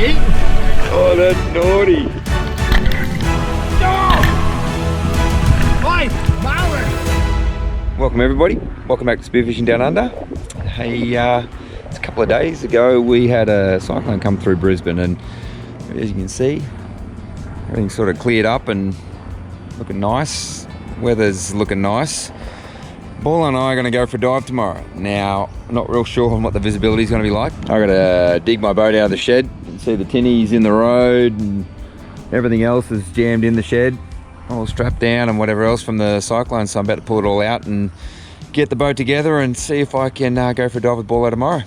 eating? Oh, that's naughty. Oh! Oi, Marlin! Welcome everybody. Welcome back to Spearfishing Down Under. Hey, it's a couple of days ago we had a cyclone come through Brisbane, and as you can see, everything's sort of cleared up and looking nice. Weather's looking nice. Paul and I are going to go for a dive tomorrow. Now, I'm not real sure on what the visibility is going to be like. I got to dig my boat out of the shed. You can see the tinnies in the road and everything else is jammed in the shed, all strapped down and whatever else from the cyclone. So I'm about to pull it all out and get the boat together and see if I can go for a dive with Paulo tomorrow.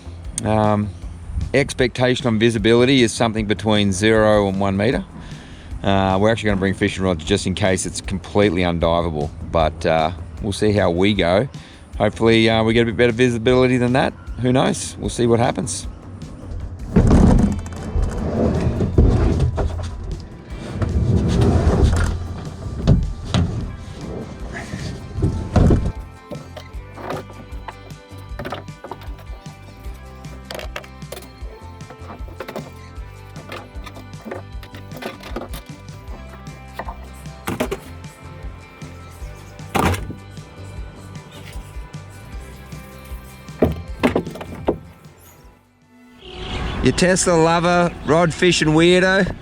Expectation on visibility is something between 0 and 1 metre. We're actually going to bring fishing rods just in case it's completely undivable, but we'll see how we go. Hopefully we get a bit better visibility than that. Who knows? We'll see what happens. You Tesla lover, rod fishing weirdo.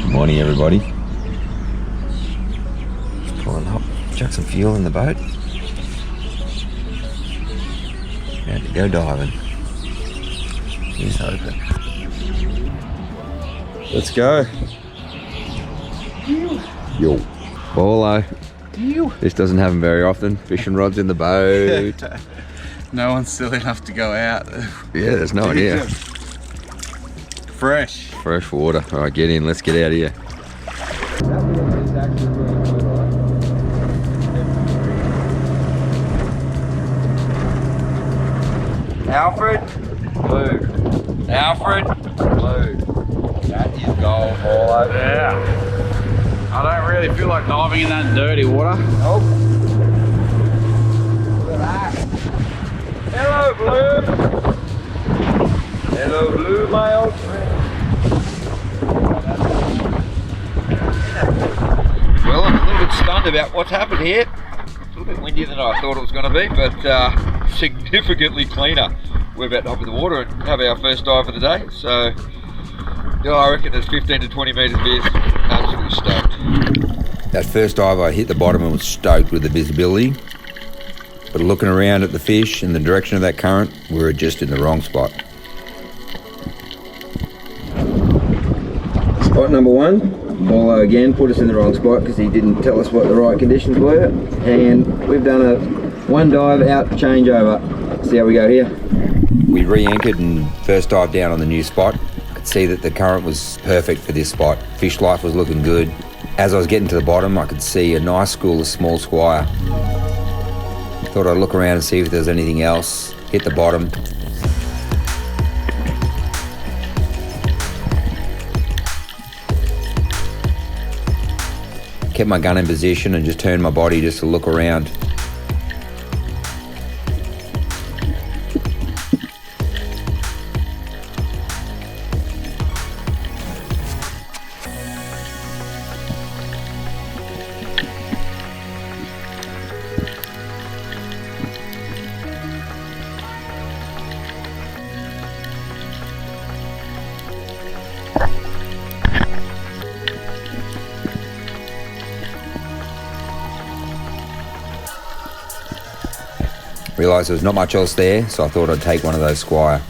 Morning everybody. Just pulling up, chuck some fuel in the boat. Had to go diving. Here's hoping. Let's go. Yo. Paulo. This doesn't happen very often. Fishing rods in the boat. No one's silly enough to go out. Yeah, there's no idea. Fresh. Fresh water. All right, get in. Let's get out of here. Alfred, blue. Alfred, blue. That is gold, Paulo. Yeah. I don't really feel like diving in that dirty water. Nope. Look at that. Hello, Blue. Hello, Blue, my old friend. Well, I'm a little bit stunned about what's happened here. It's a little bit windier than I thought it was going to be, but significantly cleaner. We're about to hop in the water and have our first dive of the day. So, yeah, I reckon there's 15 to 20 metres of this. Absolutely stoked. That first dive I hit the bottom and was stoked with the visibility, but looking around at the fish and the direction of that current, we were just in the wrong spot. Spot number one, Paulo again put us in the wrong spot because he didn't tell us what the right conditions were, and we've done a one dive out changeover. See how we go here. We re-anchored and first dive down on the new spot. See that the current was perfect for this spot. Fish life was looking good. As I was getting to the bottom, I could see a nice school of small squire. Thought I'd look around and see if there's anything else. Hit the bottom. Kept my gun in position and just turned my body just to look around. Realised there was not much else there, so I thought I'd take one of those squire.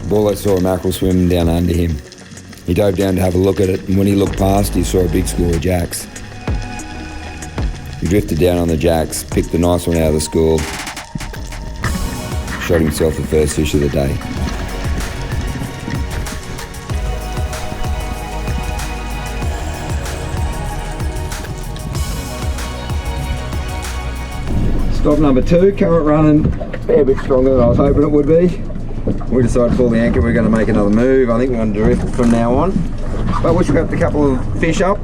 Paulo saw a mackerel swimming down under him. He dove down to have a look at it, and when he looked past, he saw a big school of jacks. He drifted down on the jacks, picked the nice one out of the school, shot himself the first fish of the day. Stop number 2, current running a fair bit stronger than I was hoping it would be. We decided to pull the anchor, we're going to make another move. I think we're going to drift from now on. But we should got a couple of fish up.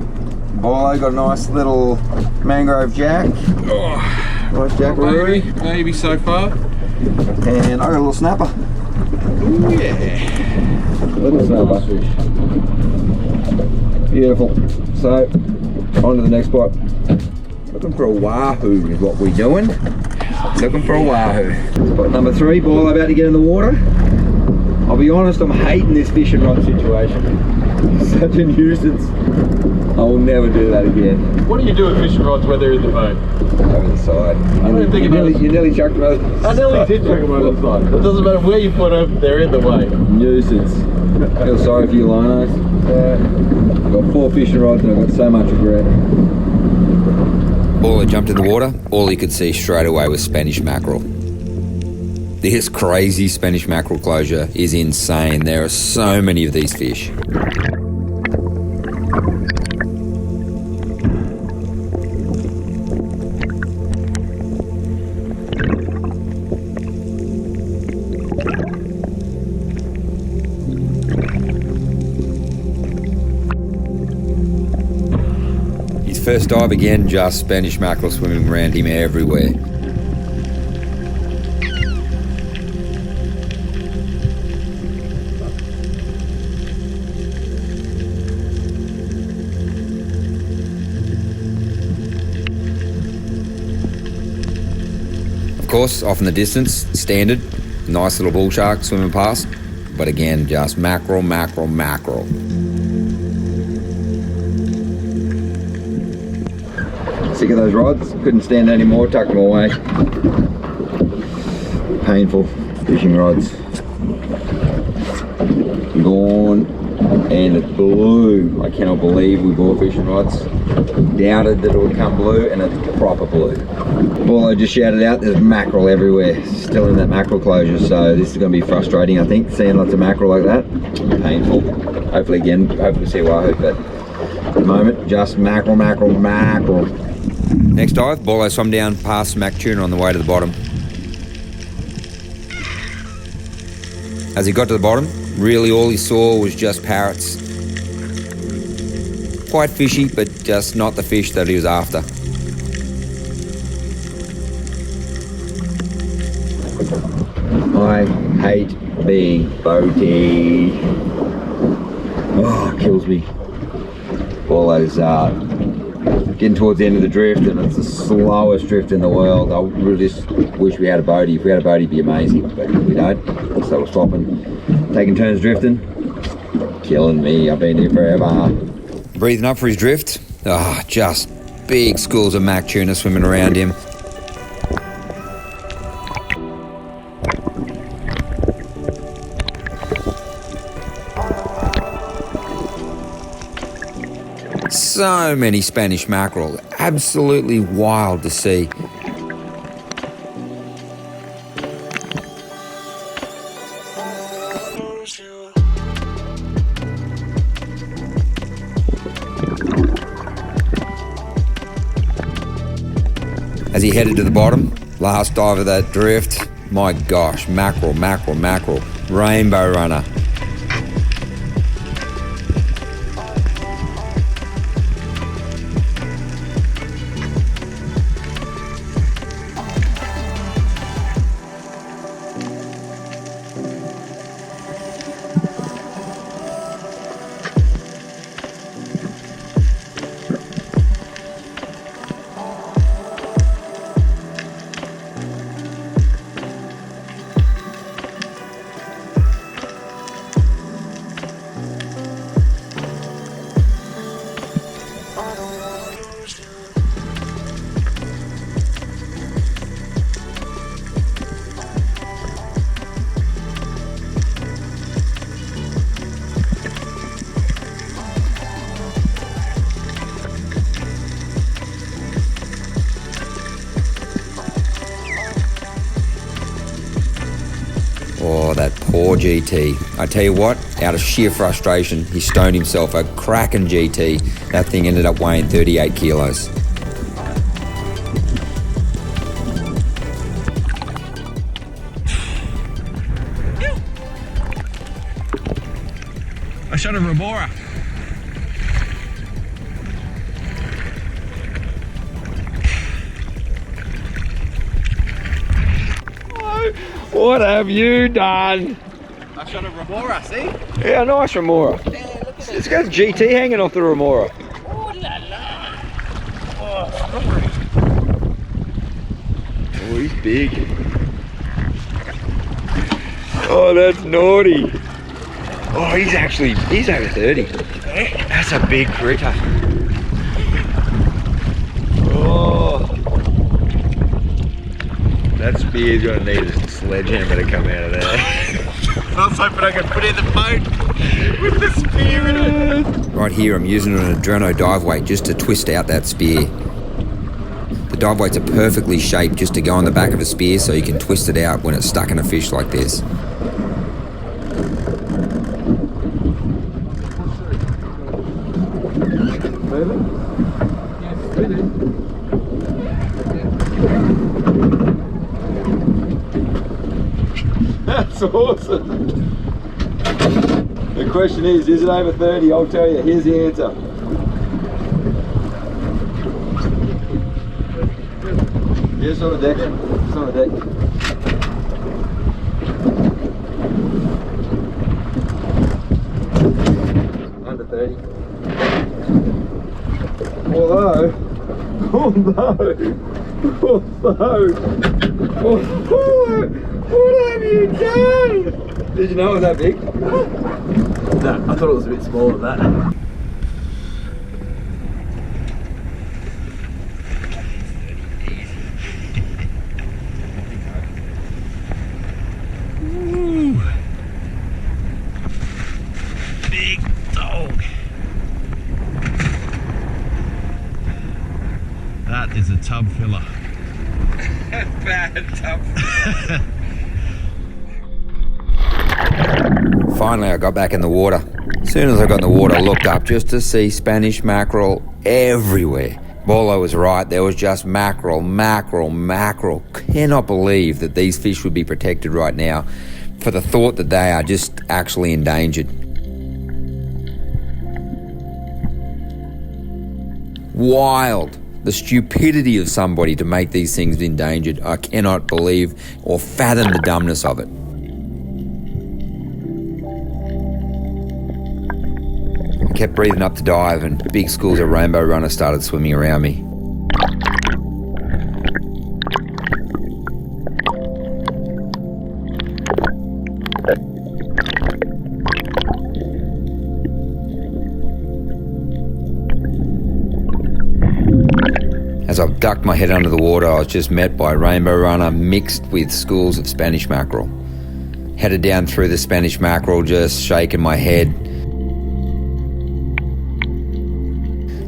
Bolo got a nice little mangrove jack. Oh, Nice jackaroo. maybe so far. And I got a little snapper. Ooh, yeah. Little snapper. Beautiful. So, on to the next spot. Looking for a wahoo is what we're doing. Looking for a wahoo. Spot number 3, ball about to get in the water. I'll be honest, I'm hating this fishing rod situation. Such a nuisance. I will never do that again. What do you do with fishing rods when they're in the boat? Over the side. You nearly chucked them over the side. I nearly did chuck them over the side. It doesn't matter where you put them, they're in the way. Nuisance. Feel sorry for you linos. I've got 4 fishing rods and I've got so much regret. Ball jumped in the water, all he could see straight away was Spanish mackerel. This crazy Spanish mackerel closure is insane. There are so many of these fish. His first dive again, just Spanish mackerel swimming around him everywhere. Of course, off in the distance, standard, nice little bull shark swimming past, but again, just mackerel, mackerel, mackerel. Sick of those rods, couldn't stand anymore, tucked them away. Painful fishing rods. Gone, and it's blue. I cannot believe we bought fishing rods. Doubted that it would come blue, and it's proper blue. Paulo just shouted out, there's mackerel everywhere. Still in that mackerel closure, so this is going to be frustrating, I think, seeing lots of mackerel like that. Painful. Hopefully see a wahoo, but at the moment, just mackerel, mackerel, mackerel. Next dive, Paulo swam down past smack tuna on the way to the bottom. As he got to the bottom, really all he saw was just parrots. Quite fishy, but just not the fish that he was after. I hate being boaty. Oh, it kills me. All those getting towards the end of the drift, and it's the slowest drift in the world. I really just wish we had a boatie. If we had a boatie, it'd be amazing, but we don't. So we're swapping, taking turns drifting. Killing me. I've been here forever. Breathing up for his drift. Just big schools of mac tuna swimming around him. So many Spanish mackerel, absolutely wild to see. As he headed to the bottom, last dive of that drift, my gosh, mackerel, mackerel, mackerel, rainbow runner. more GT. I tell you what, out of sheer frustration, he stoned himself a cracking GT. That thing ended up weighing 38 kilos. I shot a remora. What have you done? I shot a remora, see? Yeah, nice remora. Yeah, look at It's got GT hanging off the remora. Oh la la. Oh, Oh, he's big. Oh, that's naughty. Oh, he's over 30. That's a big critter. Oh. That spear's gonna need a sledgehammer to come out of there. I was hoping I could put in the boat with the spear in it. Right here, I'm using an Adreno dive weight just to twist out that spear. The dive weights are perfectly shaped just to go on the back of a spear so you can twist it out when it's stuck in a fish like this. That's awesome. The question is it over 30? I'll tell you, here's the answer. Here's on the deck. It's on the deck. Under 30. Although, what have you done? Did you know it was that big? No, I thought it was a bit smaller than that. Ooh. Big dog. That is a tub filler. Bad tub. Finally, I got back in the water. As soon as I got in the water, I looked up just to see Spanish mackerel everywhere. Bolo was right, there was just mackerel, mackerel, mackerel. Cannot believe that these fish would be protected right now for the thought that they are just actually endangered. Wild. The stupidity of somebody to make these things endangered. I cannot believe or fathom the dumbness of it. I kept breathing up to dive and big schools of rainbow runners started swimming around me. As I ducked my head under the water, I was just met by a rainbow runner mixed with schools of Spanish mackerel. Headed down through the Spanish mackerel, just shaking my head.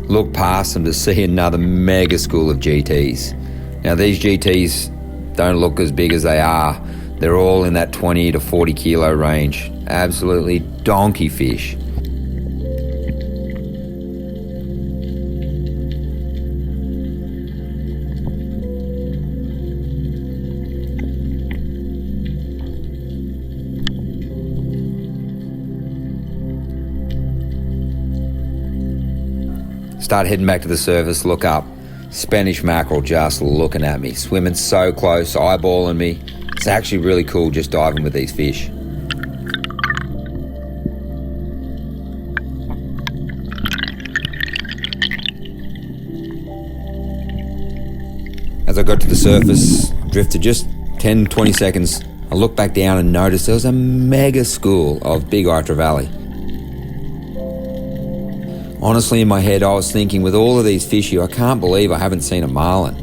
Looked past them to see another mega school of GTs. Now these GTs don't look as big as they are. They're all in that 20 to 40 kilo range. Absolutely donkey fish. Start heading back to the surface, look up. Spanish mackerel just looking at me, swimming so close, eyeballing me. It's actually really cool just diving with these fish. As I got to the surface, drifted just 10-20 seconds, I looked back down and noticed there was a mega school of big eye trevally. Honestly, in my head, I was thinking, with all of these fish here, I can't believe I haven't seen a marlin.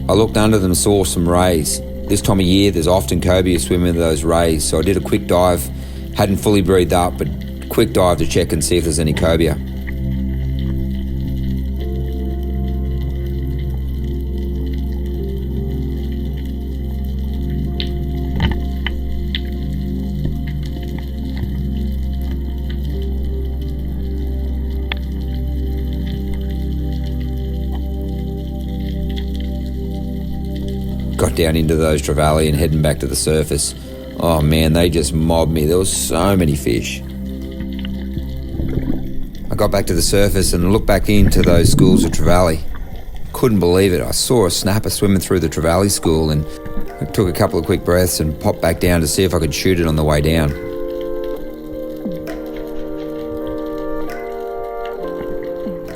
I looked under them and saw some rays. This time of year, there's often cobia swimming in those rays, so I did a quick dive. Hadn't fully breathed up, but quick dive to check and see if there's any cobia. right down into those trevally and heading back to the surface. Oh man, they just mobbed me. There was so many fish. I got back to the surface and looked back into those schools of trevally. Couldn't believe it. I saw a snapper swimming through the trevally school, and I took a couple of quick breaths and popped back down to see if I could shoot it on the way down.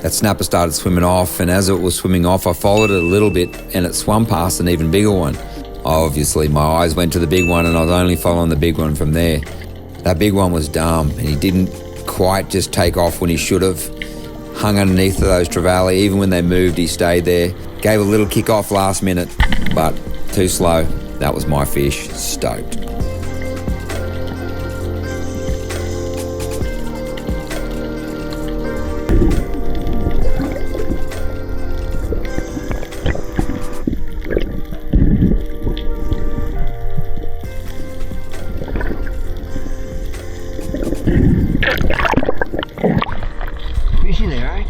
That snapper started swimming off, and as it was swimming off, I followed it a little bit and it swam past an even bigger one. Obviously, my eyes went to the big one and I was only following the big one from there. That big one was dumb, and he didn't quite just take off when he should have. Hung underneath those trevally. Even when they moved, he stayed there. Gave a little kick off last minute, but too slow. That was my fish. Stoked. Fishy there, eh?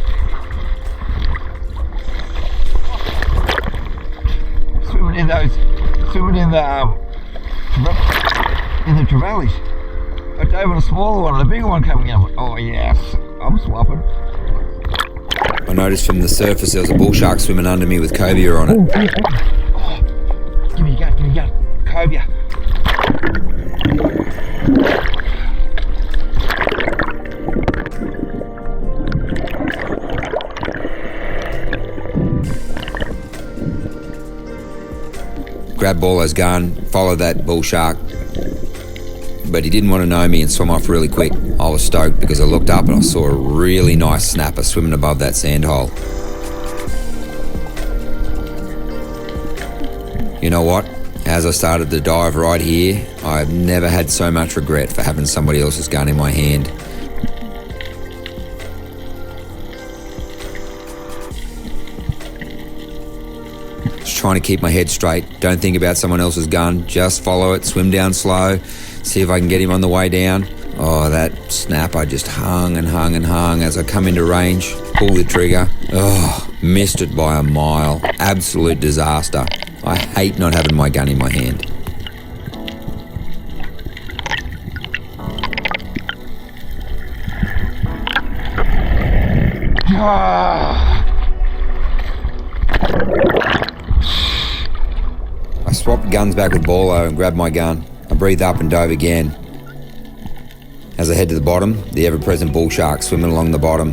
Swimming in the trevallies. I dove on a smaller one and a bigger one coming up. Oh yes, I'm swapping. I noticed from the surface there was a bull shark swimming under me with cobia on it. Oh, give me your gut, cobia. Grabbed Ballo's gun, followed that bull shark, but he didn't want to know me and swam off really quick. I was stoked because I looked up and I saw a really nice snapper swimming above that sand hole. You know what? As I started to dive right here, I've never had so much regret for having somebody else's gun in my hand. Just trying to keep my head straight. Don't think about someone else's gun. Just follow it, swim down slow, see if I can get him on the way down. Oh, that snapper just hung and hung and hung as I come into range. Pull the trigger. Oh, missed it by a mile. Absolute disaster. I hate not having my gun in my hand. I swapped guns back with Ballo and grabbed my gun. I breathed up and dove again. As I head to the bottom, the ever-present bull shark swimming along the bottom.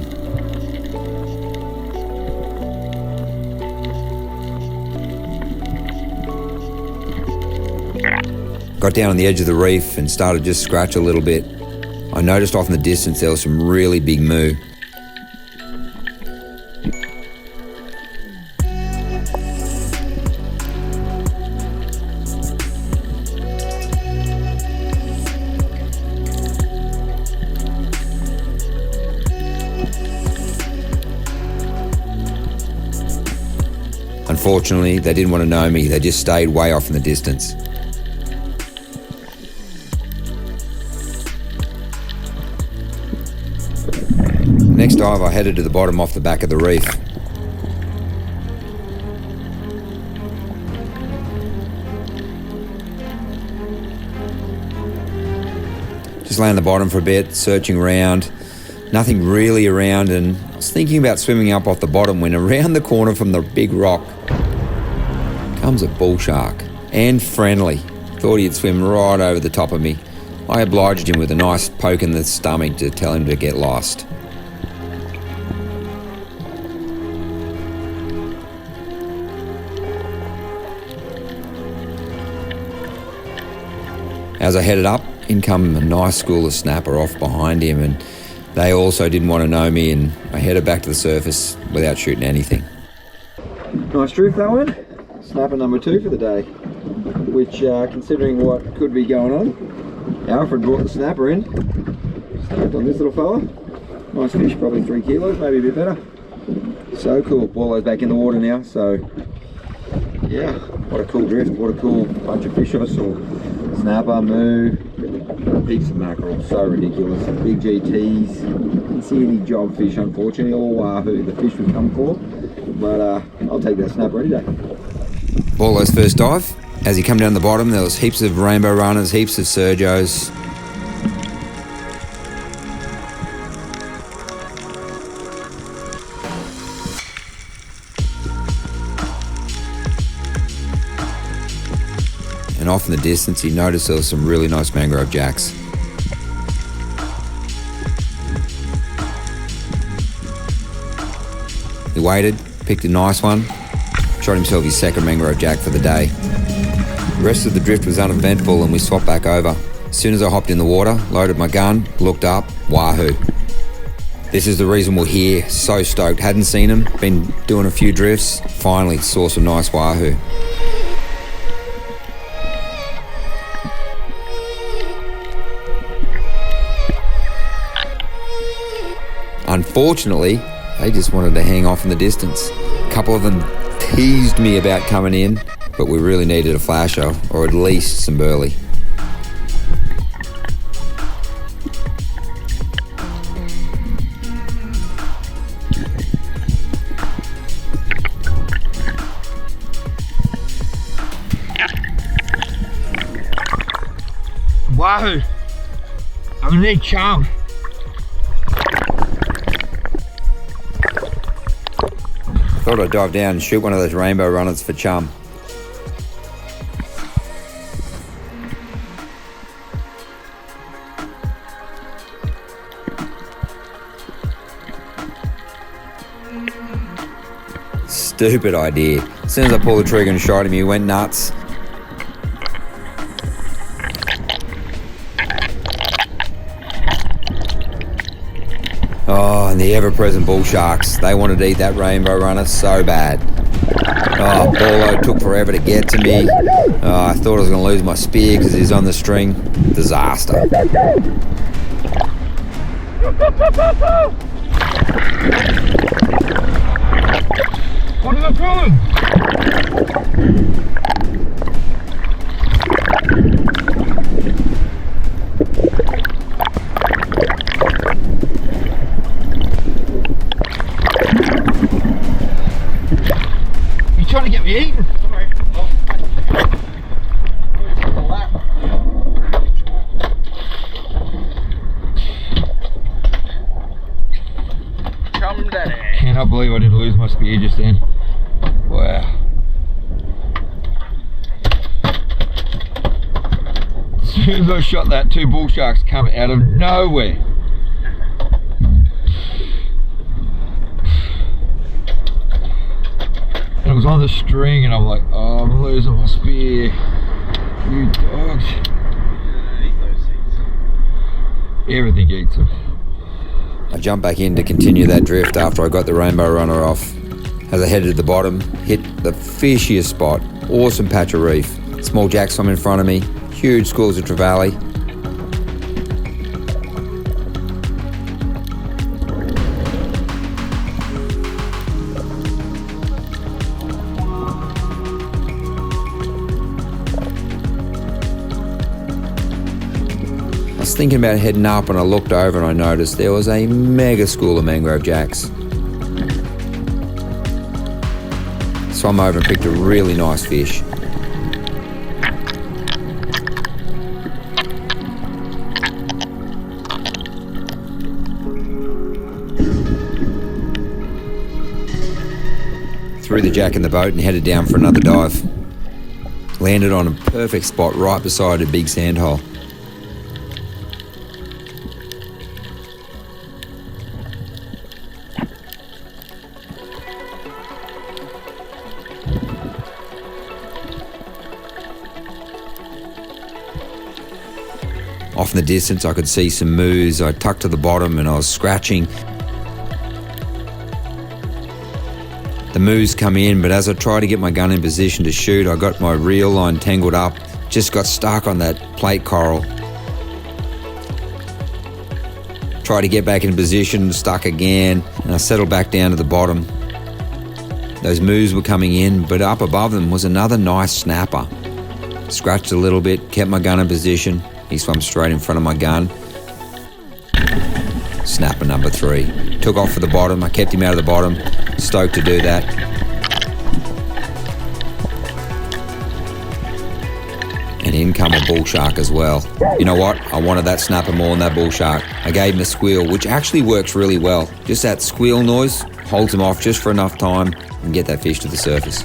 Got down on the edge of the reef and started to just scratch a little bit. I noticed off in the distance there was some really big moo. Unfortunately, they didn't want to know me. They just stayed way off in the distance. The next dive, I headed to the bottom off the back of the reef. Just lay on the bottom for a bit, searching around. Nothing really around, and I was thinking about swimming up off the bottom when around the corner from the big rock comes a bull shark, and friendly. Thought he'd swim right over the top of me. I obliged him with a nice poke in the stomach to tell him to get lost. As I headed up, in come a nice school of snapper off behind him, and they also didn't want to know me, and I headed back to the surface without shooting anything. Nice drift that one. Snapper number 2 for the day, which considering what could be going on, Alfred brought the snapper in. Stoked on this little fella. Nice fish, probably 3 kilos, maybe a bit better. So cool. Ballo's back in the water now, so yeah, what a cool drift, what a cool bunch of fish I saw. Snapper, moo, heaps of mackerel, so ridiculous. Big GTs, didn't see any job fish unfortunately, or wahoo, the fish we come for, but I'll take that snapper any day. Ballo's first dive, As he come down the bottom, there was heaps of rainbow runners, heaps of Sergios. And off in the distance, you noticed there was some really nice mangrove jacks. He waited, picked a nice one, shot himself his second mangrove jack for the day. The rest of the drift was uneventful and we swapped back over. As soon as I hopped in the water, loaded my gun, looked up, Wahoo. This is the reason we're here, so stoked. Hadn't seen him, been doing a few drifts, finally saw some nice Wahoo. Unfortunately, they just wanted to hang off in the distance. A couple of them teased me about coming in, but we really needed a flasher, or at least some burley. Wahoo! I'm gonna need chum. Thought I'd dive down and shoot one of those rainbow runners for chum. Stupid idea. As soon as I pulled the trigger and shot him, he went nuts. Oh, and the ever-present bull sharks. They wanted to eat that rainbow runner so bad. Oh, Paulo took forever to get to me. Oh, I thought I was going to lose my spear because he's on the string. Disaster. What are they calling? You trying to get me eaten? Sorry. Come daddy. Cannot believe I didn't lose my spear just then. Wow. As soon as I shot that, two bull sharks come out of nowhere. And it was on the string and I'm like, oh, I'm losing my spear. You dogs. Eat those seeds. Everything eats them. I jumped back in to continue that drift after I got the rainbow runner off. As I headed to the bottom, hit the fishiest spot. Awesome patch of reef. Small jack swam in front of me, huge schools of trevally. I was thinking about heading up and I looked over and I noticed there was a mega school of mangrove jacks. Swam over and picked a really nice fish. Threw the jack in the boat and headed down for another dive. Landed on a perfect spot right beside a big sand hole. Off in the distance I could see some moose. I tucked to the bottom and I was scratching. The moose come in, but as I tried to get my gun in position to shoot, I got my reel line tangled up, just got stuck on that plate coral. Tried to get back in position, stuck again, and I settled back down to the bottom. Those moose were coming in, but up above them was another nice snapper. Scratched a little bit, kept my gun in position. He swam straight in front of my gun. Snapper number 3. Took off for the bottom. I kept him out of the bottom. Stoked to do that. in come a bull shark as well. You know what? I wanted that snapper more than that bull shark. I gave him a squeal, which actually works really well. Just that squeal noise holds him off just for enough time and get that fish to the surface.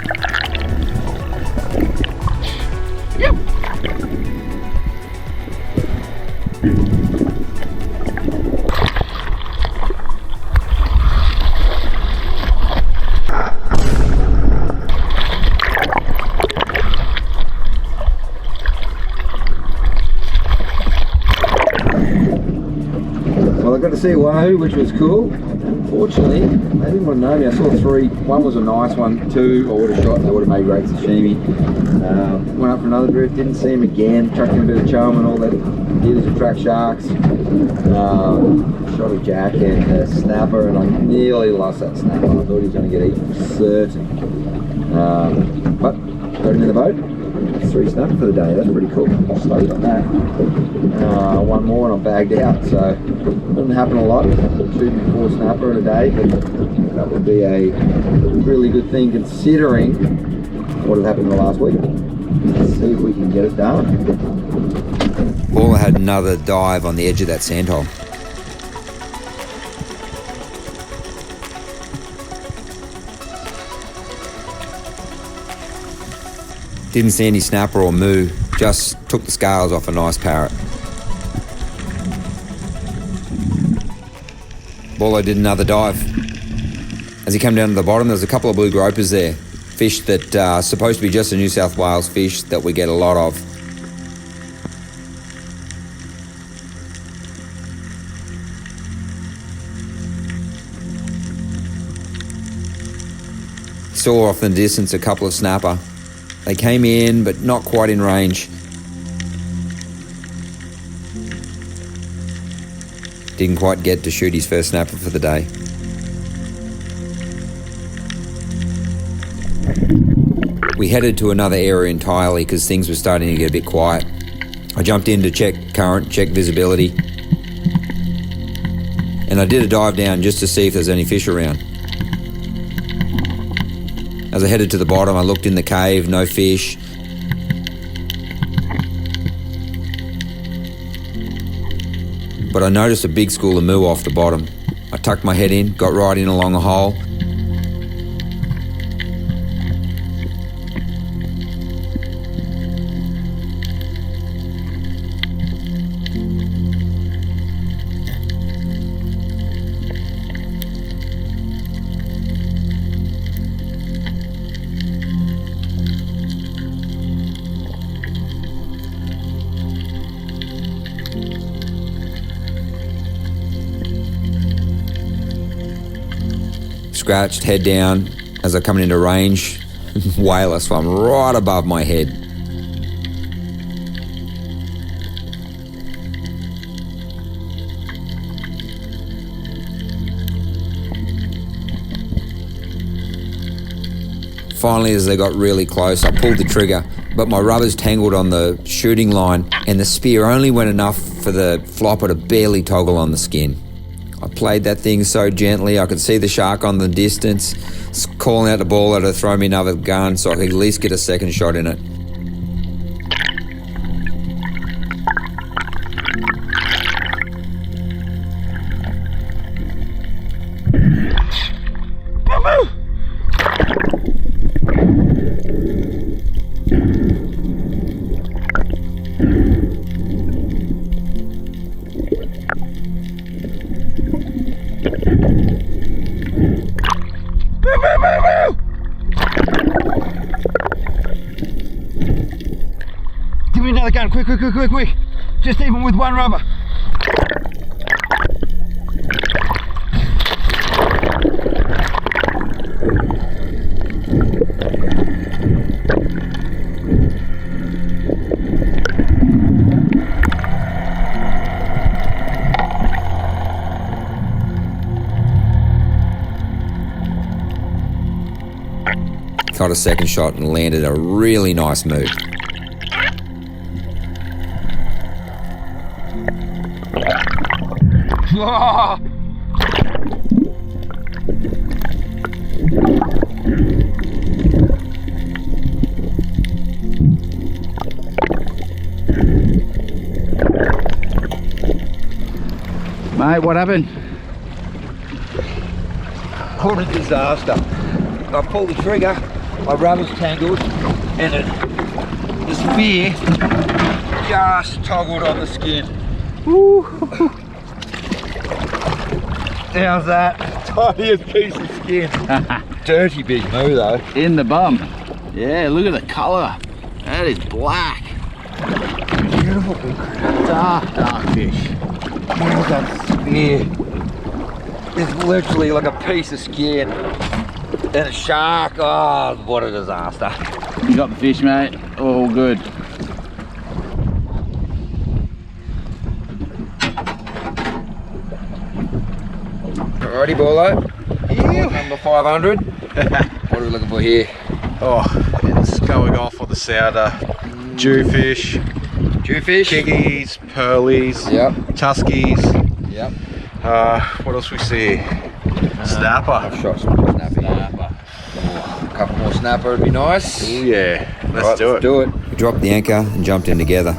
Well, I got to see a wahoo, which was cool. Unfortunately, they didn't want to know me. I saw 3. One was a nice one. 2 I would have shot. They would have made great sashimi. Went up for another drift. Didn't see him again. Chucked in a bit of chum and all that. Did is attract sharks. Shot a jack and a snapper, and I nearly lost that snapper. I thought he was going to get eaten for certain. But got him in the boat. 3 snappers for the day. That's pretty cool. Stayed on that. One more and I'm bagged out. So doesn't happen a lot. Shooting 4 snapper in a day, but that would be a really good thing considering what had happened in the last week. Let's see if we can get it done. Paul had another dive on the edge of that sandhole. Didn't see any snapper or moo, just took the scales off a nice parrot. Paulo did another dive. As he came down to the bottom, there's a couple of blue gropers there. Fish that are supposed to be just a New South Wales fish that we get a lot of. Saw off in the distance a couple of snapper. They came in, but not quite in range. Didn't quite get to shoot his first snapper for the day. We headed to another area entirely because things were starting to get a bit quiet. I jumped in to check current, check visibility. And I did a dive down just to see if there's any fish around. As I headed to the bottom, I looked in the cave, no fish. But I noticed a big school of moo off the bottom. I tucked my head in, got right in along a hole. Scratched, head down. As I come into range, whaler swam right above my head. Finally, as they got really close, I pulled the trigger, but my rubber's tangled on the shooting line and the spear only went enough for the flopper to barely toggle on the skin. I played that thing so gently, I could see the shark on the distance, calling out the baller to throw me another gun so I could at least get a second shot in it. Give me another gun, quick. Just even with one rubber. Got a second shot and landed a really nice move. Mate, what happened? What a disaster. I pulled the trigger, my rubber's tangled, and the spear just toggled on the skin. Woo. How's that? Tiniest piece of skin. Dirty big moo though. In the bum. Yeah, look at the colour. That is black. Beautiful big Dark fish. How's that spear? It's literally like a piece of skin. And a shark, oh, what a disaster. You got the fish, mate? All good. Alrighty, Paulo. Number 500. What are we looking for here? Oh, it's going off on the sounder. Jewfish, kiggies, pearlies, Yep. tuskies. Yep. What else we see? Snapper. I've shot some snappy. Oh, a couple more snapper would be nice. Ooh, yeah, let's do it. Do it. We dropped the anchor and jumped in together.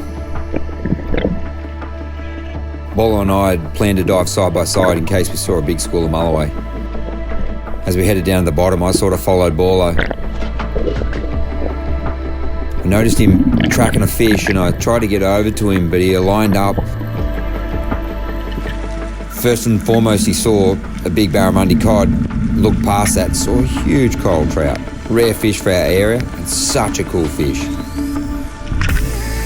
Bolo and I had planned to dive side by side in case we saw a big school of mulloway. As we headed down to the bottom, I sort of followed Bolo. I noticed him tracking a fish and I tried to get over to him, but he lined up. First and foremost, he saw a big barramundi cod. Looked past that, saw a huge coral trout. Rare fish for our area and such a cool fish.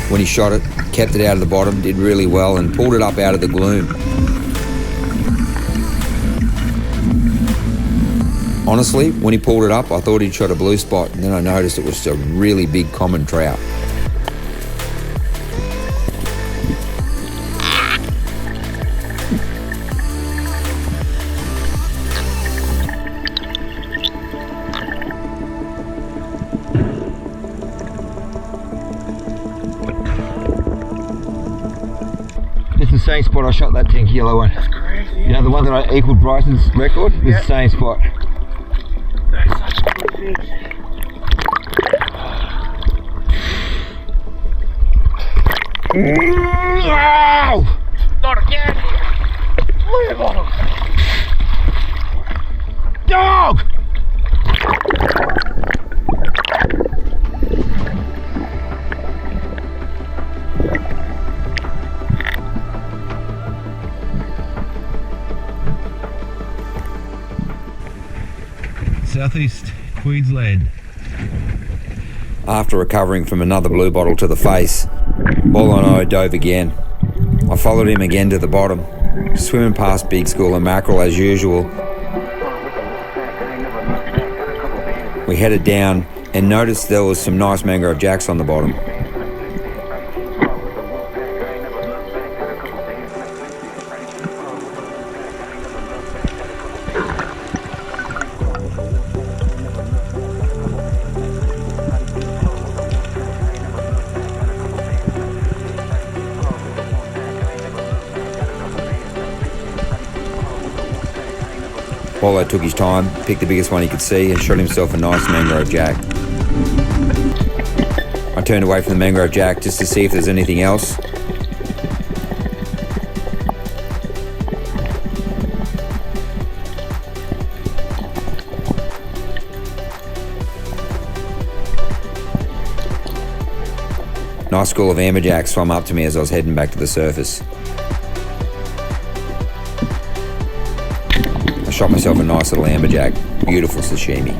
When he shot it, kept it out of the bottom, did really well and pulled it up out of the gloom. Honestly, when he pulled it up, I thought he'd shot a blue spot, and then I noticed it was a really big common trout. It's the same spot I shot that pink yellow one. That's crazy. You know, the one that I equaled Bryson's record? It's the same spot. That's such a good fish. No! Not again. Live on him. Dog! Southeast Queensland. After recovering from another blue bottle to the face, Bolo and I dove again. I followed him again to the bottom, swimming past big school of mackerel as usual. We headed down and noticed there was some nice mangrove jacks on the bottom. Bolo took his time, picked the biggest one he could see and shot himself a nice mangrove jack. I turned away from the mangrove jack just to see if there's anything else. Nice school of amberjacks swam up to me as I was heading back to the surface. I shot myself a nice little amberjack, beautiful sashimi.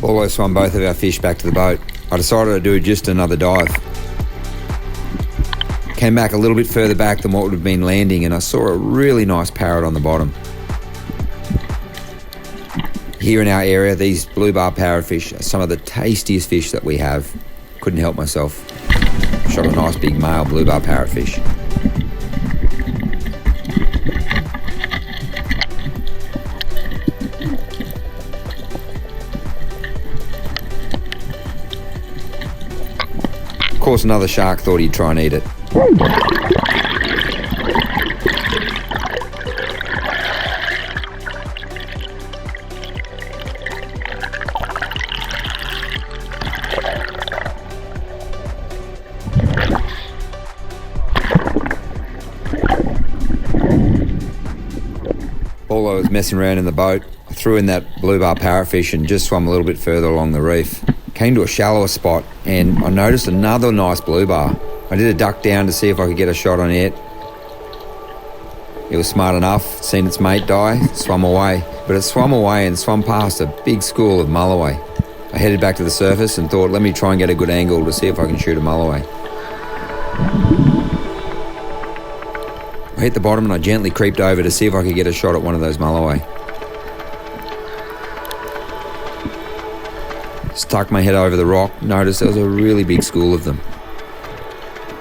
Bolo swam both of our fish back to the boat. I decided to do just another dive. Came back a little bit further back than what would have been landing and I saw a really nice parrot on the bottom. Here in our area, these blue bar parrotfish are some of the tastiest fish that we have. Couldn't help myself. Shot a nice big male blue bar parrotfish. Of course, another shark thought he'd try and eat it. While I was messing around in the boat, I threw in that blue bar parrotfish and just swam a little bit further along the reef. Came to a shallower spot and I noticed another nice blue bar. I did a duck down to see if I could get a shot on it. It was smart enough, seen its mate die, swam away. But it swam away and swam past a big school of mulloway. I headed back to the surface and thought, let me try and get a good angle to see if I can shoot a mulloway. I hit the bottom and I gently creeped over to see if I could get a shot at one of those mulloway. Stuck my head over the rock, noticed there was a really big school of them.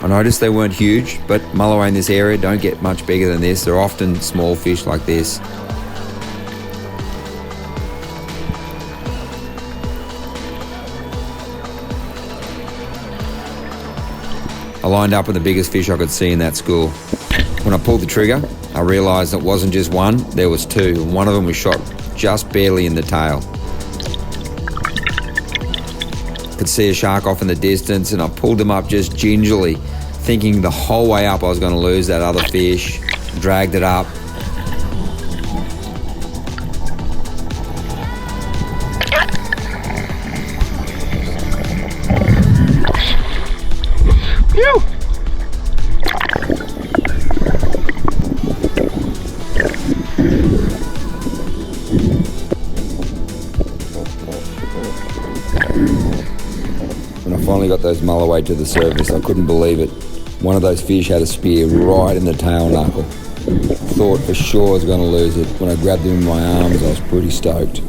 I noticed they weren't huge, but mulloway in this area don't get much bigger than this. They're often small fish like this. I lined up with the biggest fish I could see in that school. When I pulled the trigger, I realised it wasn't just one, there was two, and one of them was shot just barely in the tail. I could see a shark off in the distance and I pulled him up just gingerly, thinking the whole way up I was going to lose that other fish. Dragged it up. Phew! When I finally got those mulloway to the surface, I couldn't believe it. One of those fish had a spear right in the tail knuckle. Thought for sure I was going to lose it. When I grabbed him in my arms, I was pretty stoked.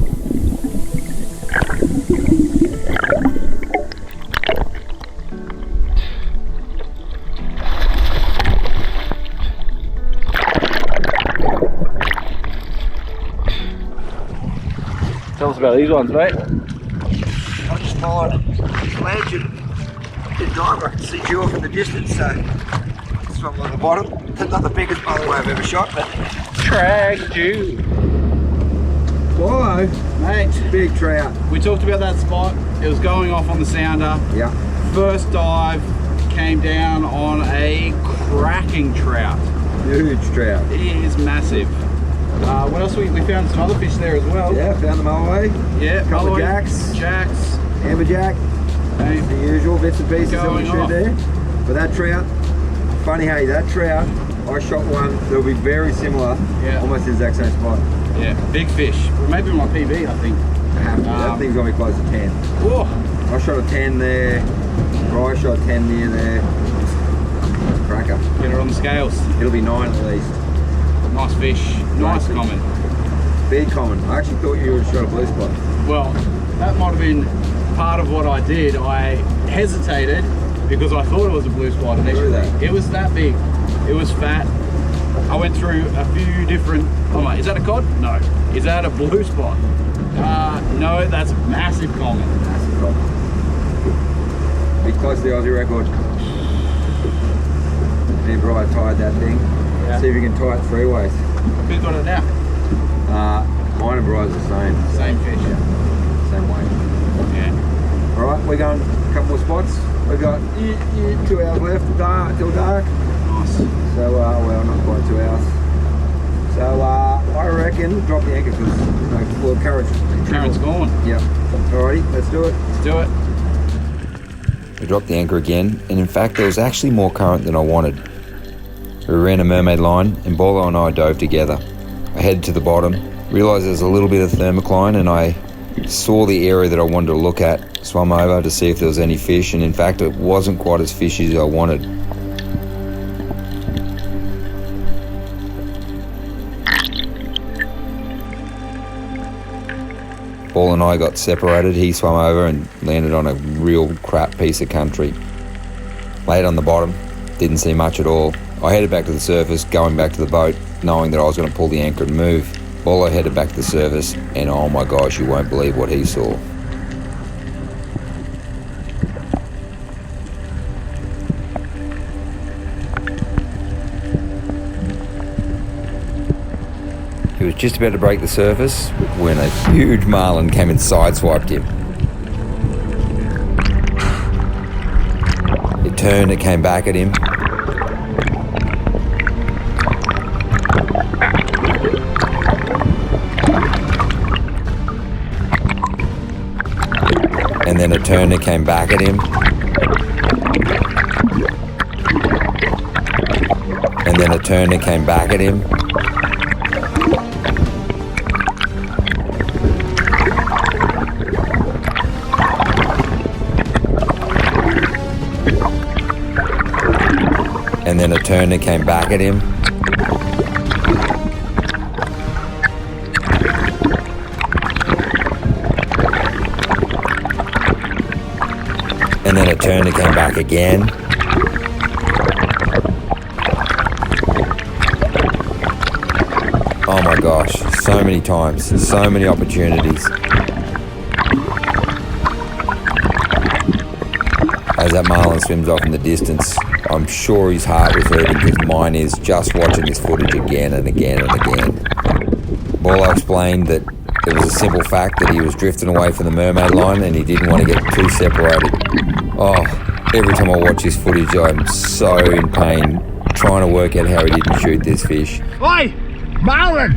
Tell us about these ones, mate. I just followed a ledge and didn't dive. I could see you off in the distance, so swam along the bottom. Not the biggest mulloway I've ever shot, but Tragged you. whoa, Mate, big trout. we talked about that spot. It was going off on the sounder. Yeah, First dive came down on a cracking trout. huge trout. He is massive. What else? We found some other fish there as well. Yeah, found the mulloway. Yeah, Couple of mulloway, jacks. Jacks. Amberjack, Hey, the usual bits and pieces that we Going shoot off. there. But that trout, funny hey, that trout, I shot one that'll be very similar, Yeah. almost the exact same spot. yeah, big fish. Maybe my PB, I think. That thing's gonna be close to 10. Whoa. I shot a 10 there, Bryce shot 10 near there. Cracker. Get her on the scales. It'll be 9 at least. Nice fish. Nice fish. common. Big common. I actually thought you would have shot a blue spot. Well, that might have been part of what I did. I hesitated because I thought it was a blue spot initially. that. It was that big. It was fat. I went through a few different. Oh my, is that a cod? No. Is that a blue spot? No, that's massive common. Massive common. Be close to the Aussie record. Me and Bri tied that thing. Yeah. See if you can tie it 3 ways. Who's got it now? Mine and Bri's the same. Same fish. Same way. Yeah. Alright, we're going a couple more spots. We've got 2 hours left till dark. Nice. So, well, not quite 2 hours. So, I reckon drop the anchor because, well, current's gone. Yep. Alrighty, let's do it. Let's do it. We dropped the anchor again, and in fact there was actually more current than I wanted. We ran a mermaid line and Bolo and I dove together. I headed to the bottom, realised there's a little bit of thermocline, and I saw the area that I wanted to look at, swam over to see if there was any fish, and in fact it wasn't quite as fishy as I wanted. Ball and I got separated. He swam over and landed on a real crap piece of country. Laid on the bottom, didn't see much at all. I headed back to the surface, going back to the boat, knowing that I was going to pull the anchor and move. Bolo headed back to the surface, and oh my gosh, you won't believe what he saw. He was just about to break the surface when a huge marlin came and sideswiped him. It turned, it came back at him. turned and came back at him. And then it turned and came back at him. And then it turned and came back at him. And then it turned and came back again. Oh my gosh, so many times, so many opportunities. As that marlin swims off in the distance, I'm sure his heart was hurting because mine is, just watching this footage again and again and again. Bolo explained that it was a simple fact that he was drifting away from the mermaid line and he didn't want to get too separated. Oh, every time I watch this footage, I'm so in pain, trying to work out how he didn't shoot this fish. Oi! Marlin!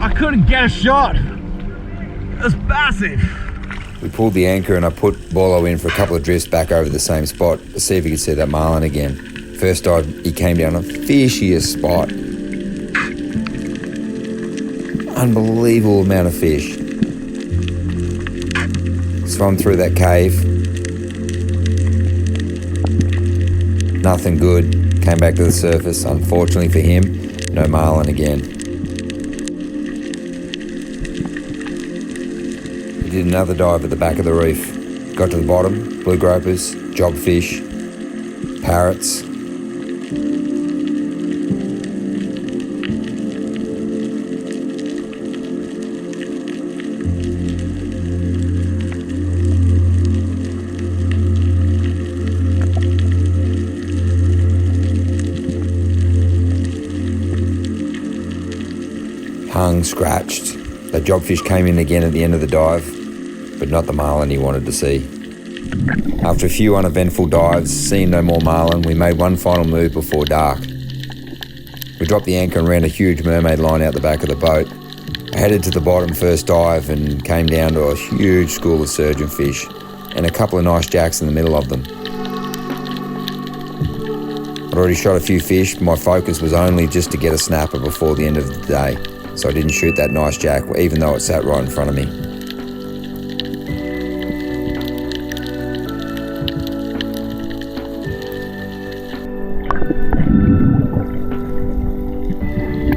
I couldn't get a shot. It was massive. We pulled the anchor and I put Bolo in for a couple of drifts back over the same spot to see if he could see that marlin again. First dive, he came down a fishiest spot. Unbelievable amount of fish. Swam through that cave. Nothing good. Came back to the surface. Unfortunately for him, no marlin again. We did another dive at the back of the reef. Got to the bottom, blue gropers, jobfish, parrots. Hung, scratched. The jobfish came in again at the end of the dive, but not the marlin he wanted to see. After a few uneventful dives, seeing no more marlin, we made one final move before dark. We dropped the anchor and ran a huge mermaid line out the back of the boat. I headed to the bottom first dive and came down to a huge school of surgeonfish and a couple of nice jacks in the middle of them. I'd already shot a few fish, but my focus was only just to get a snapper before the end of the day, so I didn't shoot that nice jack even though it sat right in front of me.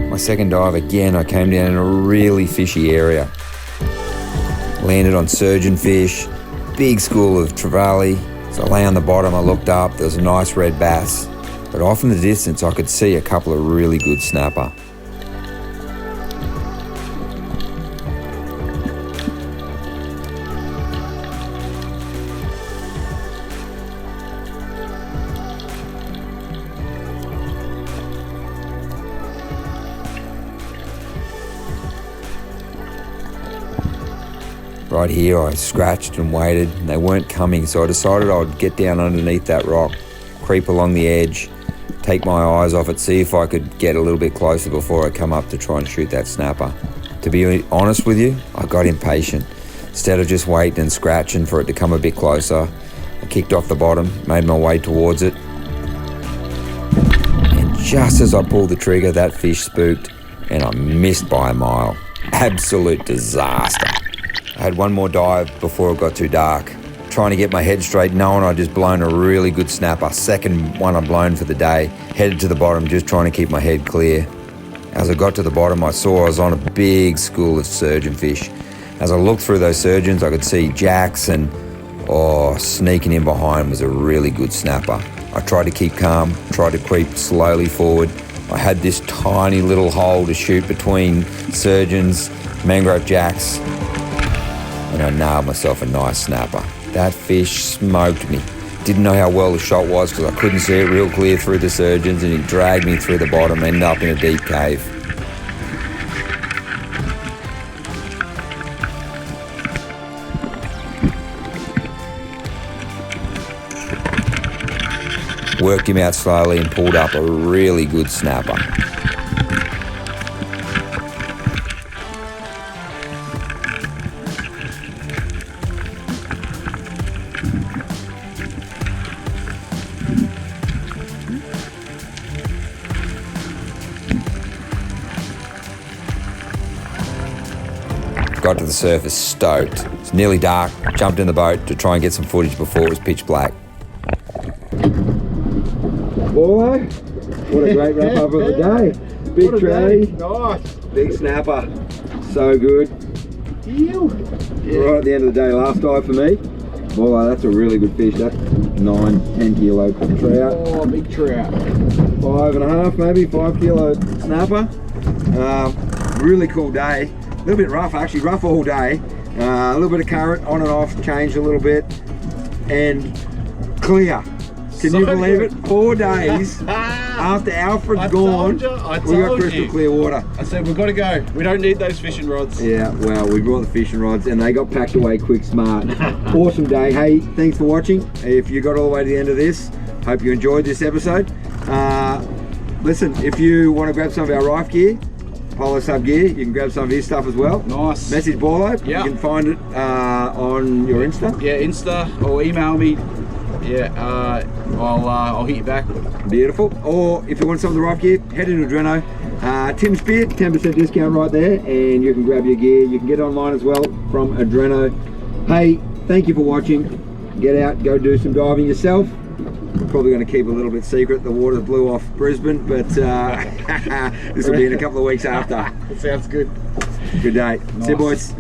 My second dive again, I came down in a really fishy area. Landed on surgeonfish, big school of trevally. So I lay on the bottom, I looked up, there was a nice red bass, but off in the distance I could see a couple of really good snapper. Right here I scratched and waited and they weren't coming, so I decided I would get down underneath that rock, creep along the edge, take my eyes off it, see if I could get a little bit closer before I come up to try and shoot that snapper. To be honest with you, I got impatient. Instead of just waiting and scratching for it to come a bit closer, I kicked off the bottom, made my way towards it, and just as I pulled the trigger, that fish spooked and I missed by a mile. Absolute disaster. I had one more dive before it got too dark, trying to get my head straight, knowing I'd just blown a really good snapper, second one I'd blown for the day. Headed to the bottom, just trying to keep my head clear. As I got to the bottom, I saw I was on a big school of surgeonfish. As I looked through those surgeons, I could see jacks and, sneaking in behind was a really good snapper. I tried to keep calm, tried to creep slowly forward. I had this tiny little hole to shoot between surgeons, mangrove jacks, and I nailed myself a nice snapper. That fish smoked me. Didn't know how well the shot was because I couldn't see it real clear through the surgeons, and it dragged me through the bottom, ended up in a deep cave. worked him out slowly and pulled up a really good snapper. Got to the surface stoked. It's nearly dark, jumped in the boat to try and get some footage before it was pitch black. Boy, what a great wrap up of the day. Big tray, Nice. big snapper, so good. Right at the end of the day, last dive for me. Boy, that's a really good fish. That's 9-10 kilo trout. Oh, big trout. 5.5, maybe 5 kilo snapper. Really cool day. A little bit rough, actually, rough all day. A little bit of current on and off, changed a little bit, and clear. Can you believe it? 4 days after Alfred's gone, we got crystal clear water. I said, we've got to go. We don't need those fishing rods. Yeah, well, we brought the fishing rods and they got packed away quick, smart. Awesome day. Hey, thanks for watching. If you got all the way to the end of this, hope you enjoyed this episode. Listen, if you want to grab some of our Rife gear, Polo Sub gear, you can grab some of his stuff as well. Nice. Message Borlo. Yeah. You can find it on your Insta. Yeah, Insta or email me. Yeah, I'll hit you back. Beautiful. Or if you want some of the Rife gear, head into Adreno. Tim's Spear, 10% discount right there, and you can grab your gear. You can get it online as well from Adreno. Hey, thank you for watching. Get out, go do some diving yourself. We're probably going to keep a little bit secret. The water blew off Brisbane, but this will be in a couple of weeks after. Sounds good. Good day. Nice. See you, boys.